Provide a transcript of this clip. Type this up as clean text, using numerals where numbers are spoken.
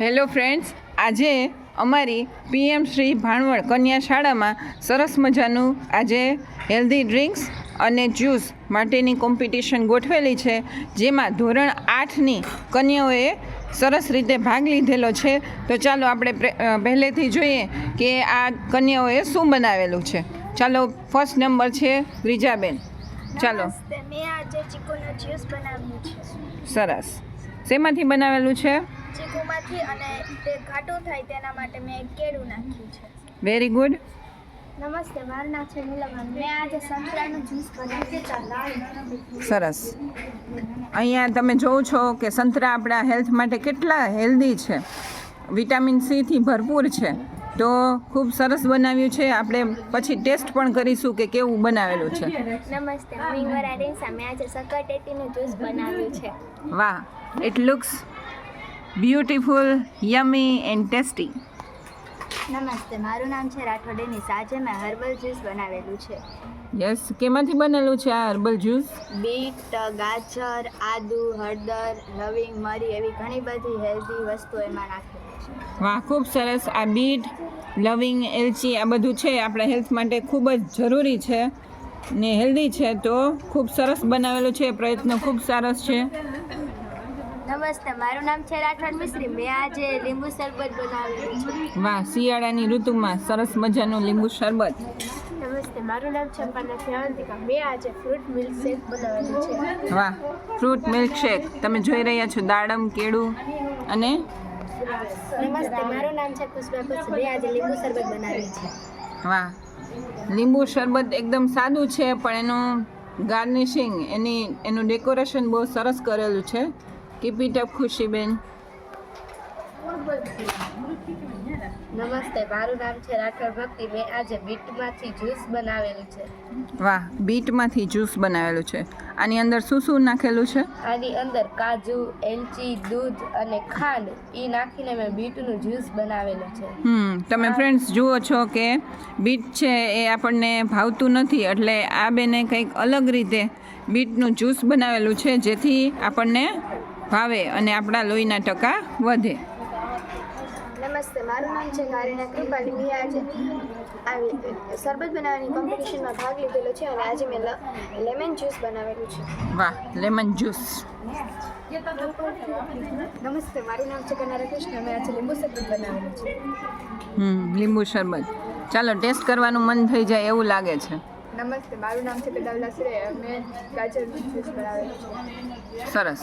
Hello friends, આજે અમારી PM Shri Bhanvad કન્યા શાળામાં સરસ મજાનું આજે હેલ્ધી ડ્રિંક્સ અને જ્યુસ માટેની કોમ્પિટિશન ગોઠવેલી છે, જેમાં ધોરણ 8ની કન્યાઓએ સરસ રીતે ભાગ લીધેલો છે. તો ચાલો આપણે પહેલેથી જોઈએ કે આ કન્યાઓએ શું બનાવેલું છે. ચાલો, ફર્સ્ટ નંબર છે રીજાબેન. ચાલો. મેં આજે ચીકુનું જ્યુસ બનાવ્યું છે. સરસ. શેમાંથી બનાવેલું છે? ચીકુમાંથી, અને તે ઘાટું થાય તેના માટે મેં કેળું નાખ્યું છે. Very good. નમસ્તે, મારું નામ છે નીલમ. મેં આજે સંતરાનું જ્યુસ બનાવ્યું છે. સરસ. અહીંયા તમે જોવો છો કે સંતરા આપણા હેલ્થ માટે કેટલા હેલ્ધી છે, વિટામિન Cથી ભરપૂર છે. તો ખૂબ સરસ બનાવ્યું છે. આપણે પછી ટેસ્ટ પણ કરીશું કે કેવું બનાવેલું છે. નમસ્તે, હું વરાડીસા. મેં આજે સક્કરટેટીનું જ્યુસ બનાવ્યું છે. વાહ, it looks beautiful, યમી and tasty. નમસ્તે, મારું નામ છે રાઠોડ ડેનિસ. આજે મેં હર્બલ જ્યુસ બનાવેલું છે. યસ, કેમાંથી બનેલું છે આ હર્બલ જ્યુસ? બીટ, ગાજર, આદુ, હળદર, લવિંગ, મરી એવી ઘણી બધી હેલ્ધી વસ્તુ એમાં નાખેલી છે. વાહ, ખૂબ સરસ. આ બીટ, લવિંગ, એલચી આ બધું છે આપણા હેલ્થ માટે ખૂબ જ જરૂરી છે ને હેલ્ધી છે. તો ખૂબ સરસ બનાવેલું છે. પ્રયત્ન ખૂબ સરસ છે. નમસ્તે, મારું નામ છે રાઠોડ મિશ્રી. મેં આજે લીંબુ શરબત બનાવેલું છે. વાહ, શિયાળાની ઋતુમાં સરસ મજાનું લીંબુ શરબત. નમસ્તે, મારું નામ છે અવંતિકા. મેં આજે ફ્રૂટ મિલ્ક શેક બનાવેલું છે. વાહ, ફ્રૂટ મિલ્ક શેક તમે જોઈ રહ્યા છો, દાડમ, કેળું અને નમસ્તે, મારું નામ છે પુષ્પા પુષ્પ. મેં આજે લીંબુ શરબત બનાવ્યું છે. વાહ, લીંબુ શરબત એકદમ સાદું છે, પણ એનું ગાર્નિશિંગ, એનું ડેકોરેશન બહુ સરસ કરેલું છે. Keep it up Khushiben. નમસ્તે, મારું નામ છે રાઠોડ ભક્તિ. મેં આજે બીટમાંથી જ્યુસ બનાવેલું છે. વાહ, બીટમાંથી જ્યુસ બનાવેલું છે. આની અંદર શું શું નાખેલું છે? આની અંદર કાજુ, એલચી, દૂધ અને ખાંડ એ નાખીને મેં બીટનું જ્યુસ બનાવેલું છે. તમે ફ્રેન્ડ્સ જુઓ છો કે બીટ છે એ આપણને ભાવતું નથી, એટલે આ બેને કંઈક અલગ રીતે બીટનું જ્યુસ બનાવેલું છે, જેથી આપણને ભાવે અને આપણા લોહીના ટકા વધે. નમસ્તે, મારું નામ છે કારીના કૃપાલી. મેં આજે શરબત બનાવવાની કોમ્પિટિશનમાં ભાગ લીધેલો છે, અને આજે મેં લેમન જ્યુસ બનાવેલું છે. વાહ, લેમન જ્યુસ. નમસ્તે, મારું નામ છે કનારા કૃષ્ણ. મેં આજે લીંબુ શરબત બનાવેલું છે. લીંબુ શરબત. ચાલો, ટેસ્ટ કરવાનું મન થઈ જાય એવું લાગે છે. નમસ્તે, મારું નામ છે પેદાવલા શ્રેય. મેં ગાજરનું જ્યુસ બનાવેલું છે. સરસ.